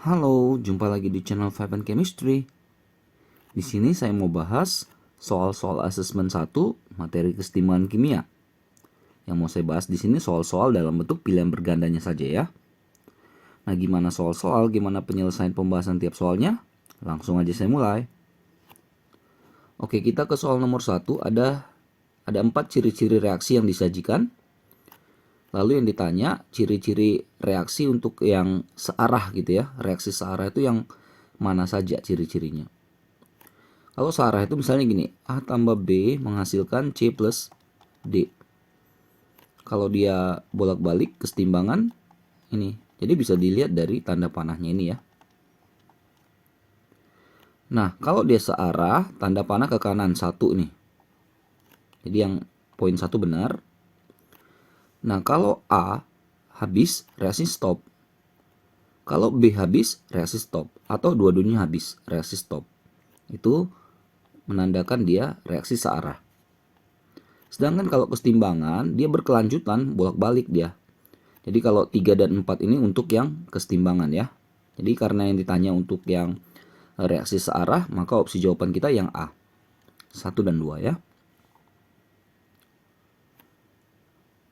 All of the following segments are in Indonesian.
Halo, jumpa lagi di channel Vibe and Chemistry. Di sini saya mau bahas soal-soal asesmen 1 materi kesetimbangan kimia. Yang mau saya bahas di sini soal-soal dalam bentuk pilihan bergandanya saja ya. Nah, gimana soal-soal, gimana penyelesaian pembahasan tiap soalnya? Langsung aja saya mulai. Oke, kita ke soal nomor 1. Ada 4 ciri-ciri reaksi yang disajikan. Lalu yang ditanya ciri-ciri reaksi untuk yang searah gitu ya. Reaksi searah itu yang mana saja ciri-cirinya. Kalau searah itu misalnya gini, A tambah B menghasilkan C plus D. Kalau dia bolak-balik kesetimbangan ini. Jadi bisa dilihat dari tanda panahnya ini ya. Nah, kalau dia searah, tanda panah ke kanan 1 nih. Jadi yang poin 1 benar. Nah, kalau A habis, reaksi stop. Kalau B habis, reaksi stop. Atau dua-duanya habis, reaksi stop. Itu menandakan dia reaksi searah. Sedangkan kalau kesetimbangan, dia berkelanjutan, bolak-balik dia. Jadi kalau 3 dan 4 ini untuk yang kesetimbangan ya. Jadi karena yang ditanya untuk yang reaksi searah, maka opsi jawaban kita yang A. 1 dan 2 ya.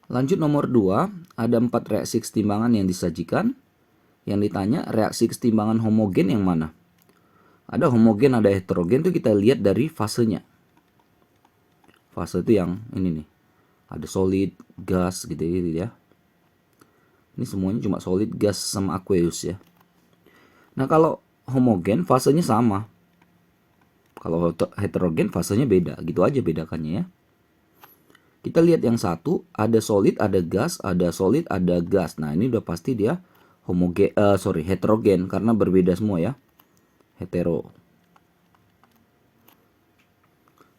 Lanjut nomor 2, ada 4 reaksi kesetimbangan yang disajikan. Yang ditanya reaksi kesetimbangan homogen yang mana? Ada homogen, ada heterogen, itu kita lihat dari fasenya. Fase itu yang ini nih. Ada solid, gas gitu ya. Ini semuanya cuma solid, gas sama aqueous ya. Nah, kalau homogen fasenya sama. Kalau heterogen fasenya beda. Gitu aja bedakannya ya. Kita lihat yang satu, ada solid, ada gas, ada solid, ada gas. Nah, ini udah pasti dia heterogen karena berbeda semua ya. Hetero.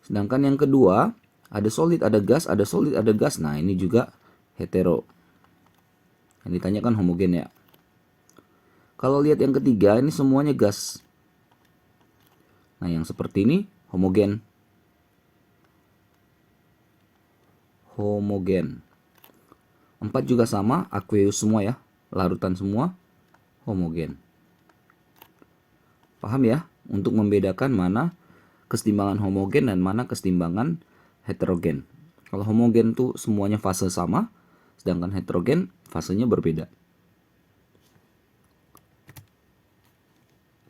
Sedangkan yang kedua, ada solid, ada gas, ada solid, ada gas. Nah, ini juga hetero. Yang ditanyakan homogen ya. Kalau lihat yang ketiga, ini semuanya gas. Nah, yang seperti ini homogen. Homogen. 4 juga sama, aqueous semua ya. Larutan semua, homogen. Paham ya? Untuk membedakan mana kesetimbangan homogen dan mana kesetimbangan heterogen. Kalau homogen tuh semuanya fase sama, sedangkan heterogen fasenya berbeda.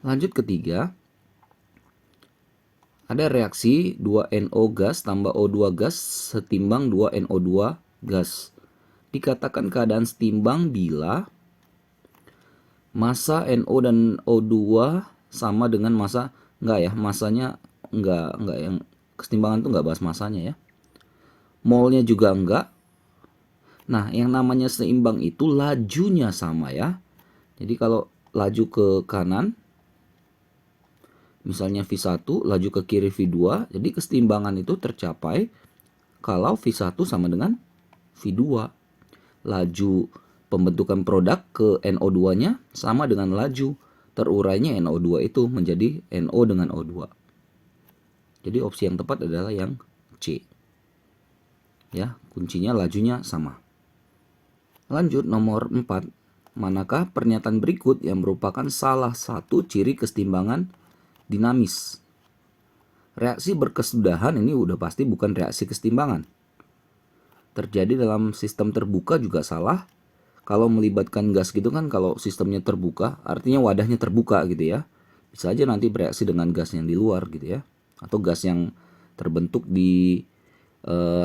Lanjut ketiga, ada reaksi 2NO gas tambah O2 gas setimbang 2NO2 gas. Dikatakan keadaan setimbang bila massa NO dan O2 sama dengan massa, enggak ya, massanya enggak yang kesetimbangan tuh enggak bahas massanya ya. Molnya juga enggak. Nah, yang namanya seimbang itu lajunya sama ya. Jadi kalau laju ke kanan, misalnya V1, laju ke kiri V2, jadi kesetimbangan itu tercapai kalau V1 sama dengan V2. Laju pembentukan produk ke NO2-nya sama dengan laju terurainya NO2 itu menjadi NO dengan O2. Jadi opsi yang tepat adalah yang C. Ya, kuncinya lajunya sama. Lanjut nomor 4. Manakah pernyataan berikut yang merupakan salah satu ciri kesetimbangan dinamis? Reaksi berkesudahan ini udah pasti bukan reaksi kesetimbangan. Terjadi dalam sistem terbuka juga salah. Kalau melibatkan gas gitu kan, kalau sistemnya terbuka artinya wadahnya terbuka gitu ya. Bisa aja nanti bereaksi dengan gas yang di luar gitu ya. Atau gas yang terbentuk di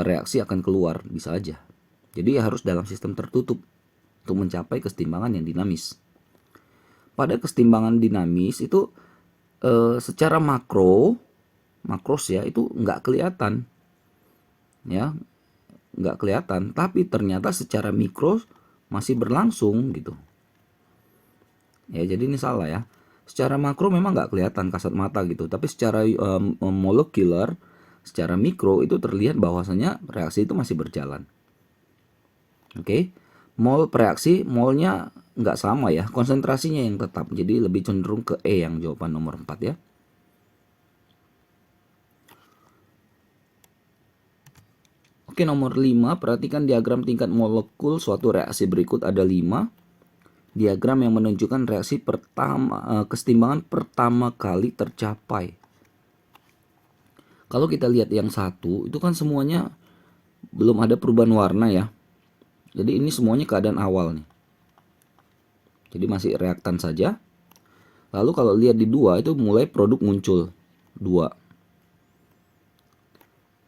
reaksi akan keluar, bisa aja. Jadi harus dalam sistem tertutup untuk mencapai kesetimbangan yang dinamis. Pada kesetimbangan dinamis itu secara makros ya itu nggak kelihatan ya, nggak kelihatan, tapi ternyata secara mikro masih berlangsung gitu ya. Jadi ini salah ya, secara makro memang nggak kelihatan kasat mata gitu, tapi secara molekuler, secara mikro itu terlihat bahwasanya reaksi itu masih berjalan. Oke. Mol reaksi, molnya nggak sama ya, konsentrasinya yang tetap, jadi lebih cenderung ke E yang jawaban nomor 4 ya. Oke, nomor 5, perhatikan diagram tingkat molekul suatu reaksi berikut ada 5. Diagram yang menunjukkan reaksi kesetimbangan pertama kali tercapai. Kalau kita lihat yang satu, itu kan semuanya belum ada perubahan warna ya. Jadi ini semuanya keadaan awal nih. Jadi masih reaktan saja. Lalu kalau lihat di 2 itu mulai produk muncul. 2.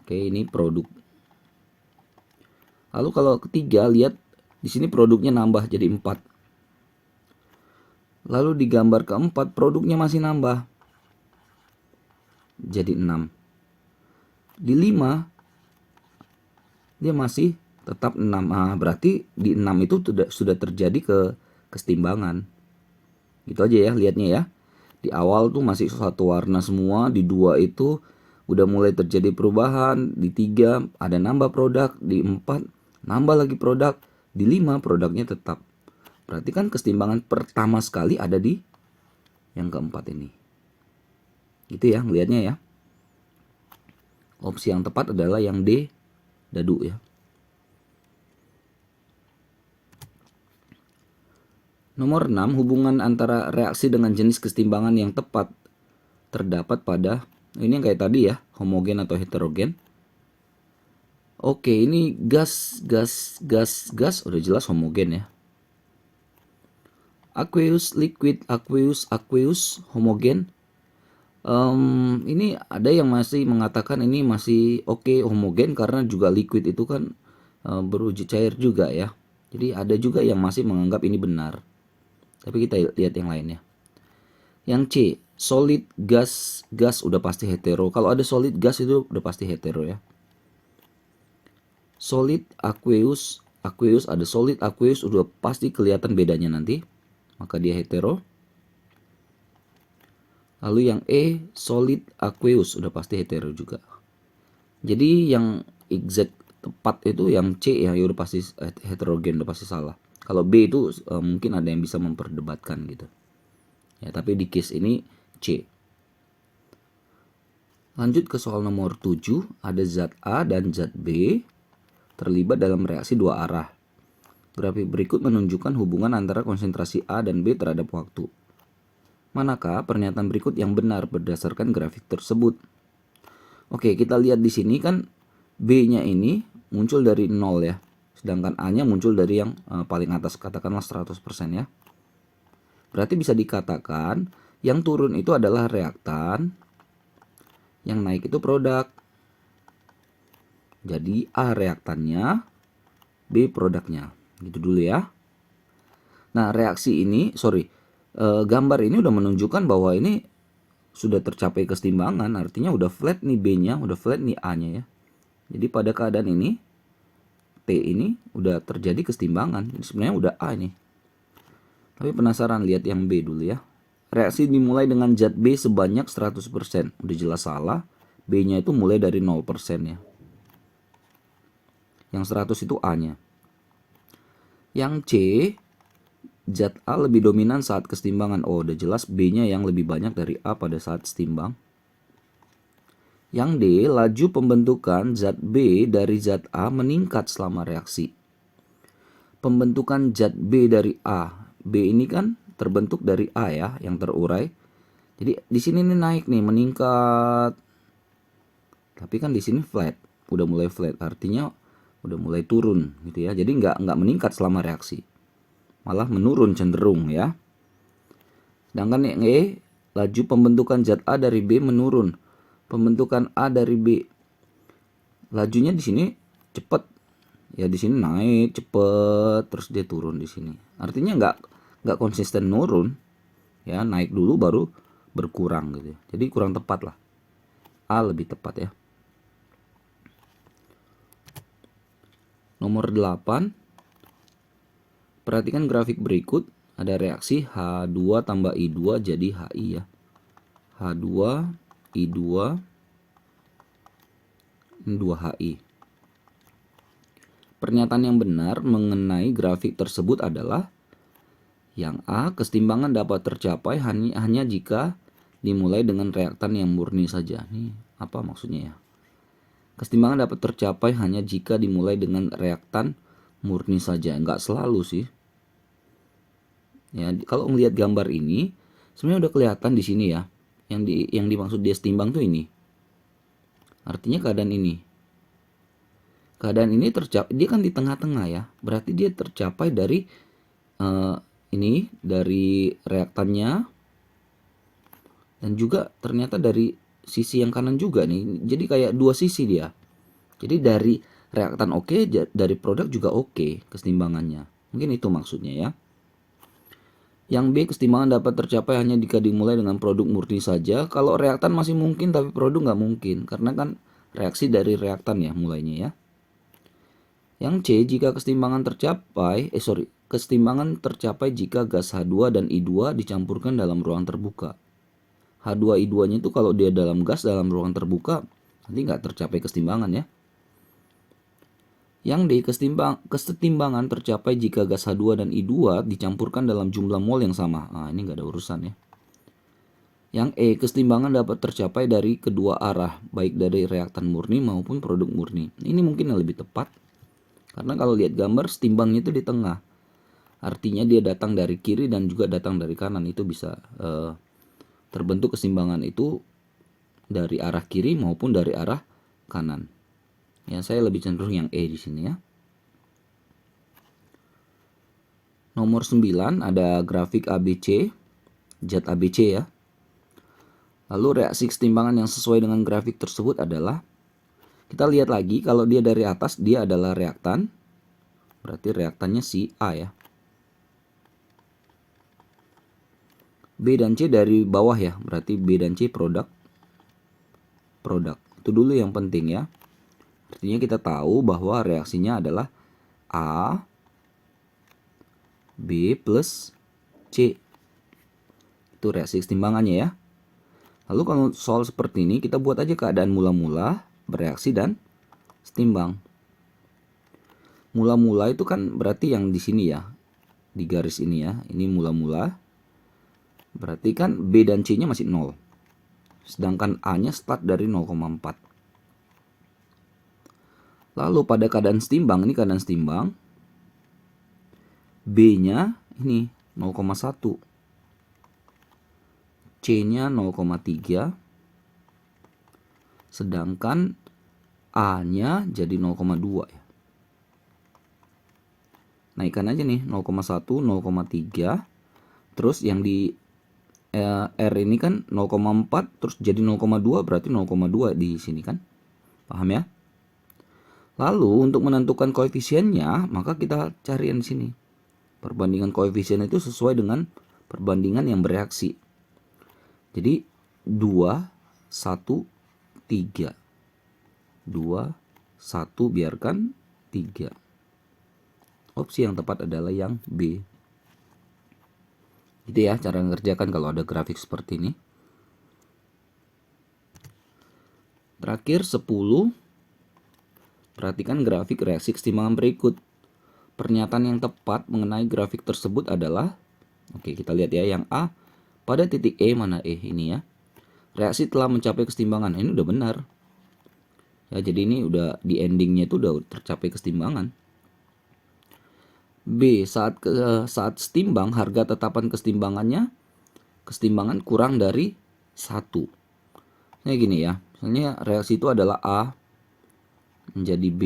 Oke, ini produk. Lalu kalau ketiga lihat di sini produknya nambah jadi 4. Lalu di gambar keempat produknya masih nambah jadi 6. Di 5 dia masih tetap 6. Berarti di 6 itu sudah terjadi kesetimbangan. Gitu aja ya lihatnya ya. Di awal tuh masih satu warna semua, di 2 itu udah mulai terjadi perubahan, di 3 ada nambah produk, di 4 nambah lagi produk, di 5 produknya tetap. Berarti kan kesetimbangan pertama sekali ada di yang keempat ini. Gitu ya ngelihatnya ya. Opsi yang tepat adalah yang D, dadu ya. Nomor 6, hubungan antara reaksi dengan jenis kesetimbangan yang tepat terdapat pada, ini yang kayak tadi ya, homogen atau heterogen. Oke, ini gas, udah jelas homogen ya. Aqueous, liquid, aqueous, homogen. Ini ada yang masih mengatakan ini masih oke homogen karena juga liquid itu kan beruji cair juga ya. Jadi ada juga yang masih menganggap ini benar. Tapi kita lihat yang lainnya. Yang C, solid, gas udah pasti hetero. Kalau ada solid, gas itu udah pasti hetero ya. Solid, aqueous ada solid, aqueous udah pasti kelihatan bedanya nanti. Maka dia hetero. Lalu yang E, solid, aqueous udah pasti hetero juga. Jadi yang exact tepat itu yang C ya, udah pasti heterogen, udah pasti salah. Kalau B itu mungkin ada yang bisa memperdebatkan gitu. Ya, tapi di case ini C. Lanjut ke soal nomor 7, ada zat A dan zat B terlibat dalam reaksi dua arah. Grafik berikut menunjukkan hubungan antara konsentrasi A dan B terhadap waktu. Manakah pernyataan berikut yang benar berdasarkan grafik tersebut? Oke, kita lihat di sini kan B-nya ini muncul dari 0 ya. Sedangkan A-nya muncul dari yang paling atas, katakanlah 100% ya. Berarti bisa dikatakan yang turun itu adalah reaktan, yang naik itu produk. Jadi A reaktannya, B produknya. Gitu dulu ya. Nah, reaksi ini, gambar ini udah menunjukkan bahwa ini sudah tercapai kesetimbangan, artinya udah flat nih B-nya, udah flat nih A-nya ya. Jadi pada keadaan ini T ini udah terjadi kesetimbangan. Jadi sebenarnya udah A ini. Tapi penasaran lihat yang B dulu ya. Reaksi dimulai dengan zat B sebanyak 100%. Udah jelas salah. B-nya itu mulai dari 0% ya. Yang 100 itu A-nya. Yang C, zat A lebih dominan saat kesetimbangan. Oh, udah jelas B-nya yang lebih banyak dari A pada saat setimbang. Yang D, laju pembentukan zat B dari zat A meningkat selama reaksi. Pembentukan zat B dari A. B ini kan terbentuk dari A ya, yang terurai. Jadi di sini nih naik nih, meningkat. Tapi kan di sini flat, udah mulai flat, artinya udah mulai turun gitu ya. Jadi nggak meningkat selama reaksi. Malah menurun cenderung ya. Sedangkan yang E, laju pembentukan zat A dari B menurun. Pembentukan A dari B, lajunya di sini cepat. Ya di sini naik cepet, terus dia turun di sini. Artinya nggak konsisten nurun. Ya, naik dulu baru berkurang gitu. Jadi kurang tepat lah. A lebih tepat ya. Nomor 8. Perhatikan grafik berikut. Ada reaksi H2 tambah I2 jadi HI ya. H2, I2, 2HI. Pernyataan yang benar mengenai grafik tersebut adalah yang A, kesetimbangan dapat tercapai hanya jika dimulai dengan reaktan yang murni saja. Nih, apa maksudnya ya? Kesetimbangan dapat tercapai hanya jika dimulai dengan reaktan murni saja. Enggak selalu sih. Ya, kalau melihat gambar ini sebenarnya udah kelihatan di sini ya. Yang dimaksud dia setimbang tuh ini. Artinya keadaan ini. Keadaan ini tercapai, dia kan di tengah-tengah ya. Berarti dia tercapai dari ini dari reaktannya dan juga ternyata dari sisi yang kanan juga nih. Jadi kayak dua sisi dia. Jadi dari reaktan oke, dari produk juga oke kesetimbangannya. Mungkin itu maksudnya ya. Yang B, kesetimbangan dapat tercapai hanya jika dimulai dengan produk murni saja. Kalau reaktan masih mungkin tapi produk nggak mungkin. Karena kan reaksi dari reaktan ya mulainya ya. Yang C, jika kesetimbangan tercapai jika gas H2 dan I2 dicampurkan dalam ruang terbuka. H2 I2-nya itu kalau dia dalam gas dalam ruang terbuka nanti nggak tercapai kesetimbangan ya. Yang D, kesetimbangan tercapai jika gas H2 dan I2 dicampurkan dalam jumlah mol yang sama. Nah, ini nggak ada urusan ya. Yang E, kesetimbangan dapat tercapai dari kedua arah, baik dari reaktan murni maupun produk murni. Ini mungkin yang lebih tepat. Karena kalau lihat gambar, setimbangnya itu di tengah. Artinya dia datang dari kiri dan juga datang dari kanan. Itu bisa terbentuk keseimbangan itu dari arah kiri maupun dari arah kanan. Ya, saya lebih cenderung yang E di sini ya. Nomor 9 ada grafik ABC, zat ABC ya. Lalu reaksi kesetimbangan yang sesuai dengan grafik tersebut adalah, kita lihat lagi kalau dia dari atas dia adalah reaktan. Berarti reaktannya si A ya. B dan C dari bawah ya. Berarti B dan C produk. Itu dulu yang penting ya. Artinya kita tahu bahwa reaksinya adalah A B plus C. Itu reaksi kesetimbangannya ya. Lalu kalau soal seperti ini kita buat aja keadaan mula-mula, bereaksi dan setimbang. Mula-mula itu kan berarti yang di sini ya. Di garis ini ya. Ini mula-mula. Berarti kan B dan C-nya masih 0. Sedangkan A-nya start dari 0,4. Lalu pada keadaan setimbang, ini keadaan setimbang, B-nya ini 0,1. C-nya 0,3. Sedangkan A-nya jadi 0,2 ya. Naikkan aja nih 0,1, 0,3. Terus yang di R ini kan 0,4 terus jadi 0,2 berarti 0,2 di sini kan. Paham ya? Lalu untuk menentukan koefisiennya, maka kita cari yang di sini. Perbandingan koefisien itu sesuai dengan perbandingan yang bereaksi. Jadi 2, 1, 3. 2, 1 biarkan 3. Opsi yang tepat adalah yang B. Gitu ya cara mengerjakan kalau ada grafik seperti ini. Terakhir 10. Perhatikan grafik reaksi kesetimbangan berikut. Pernyataan yang tepat mengenai grafik tersebut adalah, oke kita lihat ya yang A, pada titik E mana E ini ya. Reaksi telah mencapai kesetimbangan. Ini udah benar. Ya jadi ini udah di endingnya itu udah tercapai kesetimbangan. B, saat setimbang harga tetapan kesetimbangan kurang dari 1. Nah gini ya. Misalnya reaksi itu adalah A menjadi B.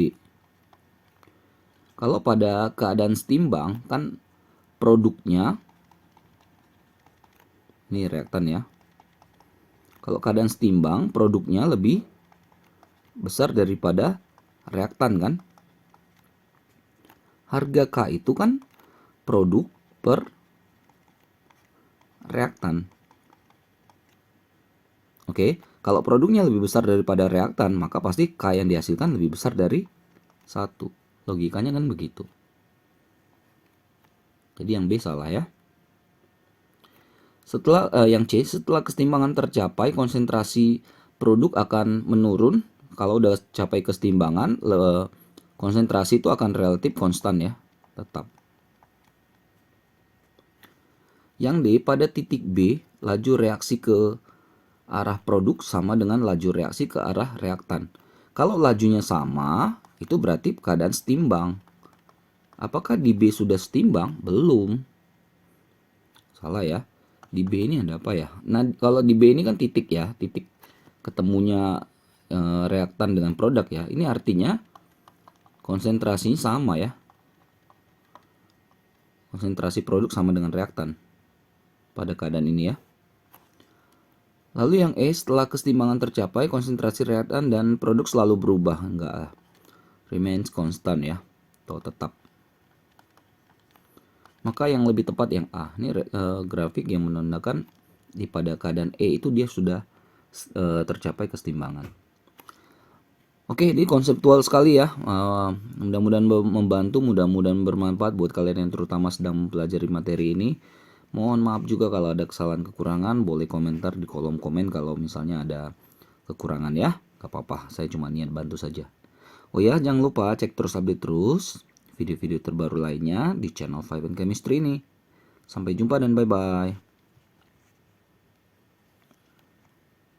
Kalau pada keadaan setimbang kan produknya, ini reaktan ya. Kalau keadaan setimbang produknya lebih besar daripada reaktan kan. Harga K itu kan produk per reaktan. Oke, kalau produknya lebih besar daripada reaktan, maka pasti K yang dihasilkan lebih besar dari 1. Logikanya kan begitu. Jadi yang B salah ya. Yang C, setelah kesetimbangan tercapai, konsentrasi produk akan menurun. Kalau udah capai kesetimbangan, konsentrasi itu akan relatif konstan ya, tetap. Yang D, pada titik B, laju reaksi ke arah produk sama dengan laju reaksi ke arah reaktan. Kalau lajunya sama, itu berarti keadaan setimbang. Apakah di B sudah setimbang? Belum. Salah ya. Di B ini ada apa ya? Nah, kalau di B ini kan titik ya, titik ketemunya reaktan dengan produk ya. Ini artinya konsentrasinya sama ya. Konsentrasi produk sama dengan reaktan pada keadaan ini ya. Lalu yang E, setelah keseimbangan tercapai, konsentrasi reaktan dan produk selalu berubah. Enggak lah. Remains constant ya. Atau tetap. Maka yang lebih tepat yang A. Ini grafik yang menandakan pada keadaan E itu dia sudah tercapai keseimbangan. Oke, ini konseptual sekali ya. Mudah-mudahan membantu, mudah-mudahan bermanfaat buat kalian yang terutama sedang mempelajari materi ini. Mohon maaf juga kalau ada kesalahan kekurangan, boleh komentar di kolom komen kalau misalnya ada kekurangan ya. Gak apa-apa, saya cuma niat bantu saja. Oh ya, jangan lupa cek terus update terus video-video terbaru lainnya di channel Five and Chemistry ini. Sampai jumpa dan bye-bye.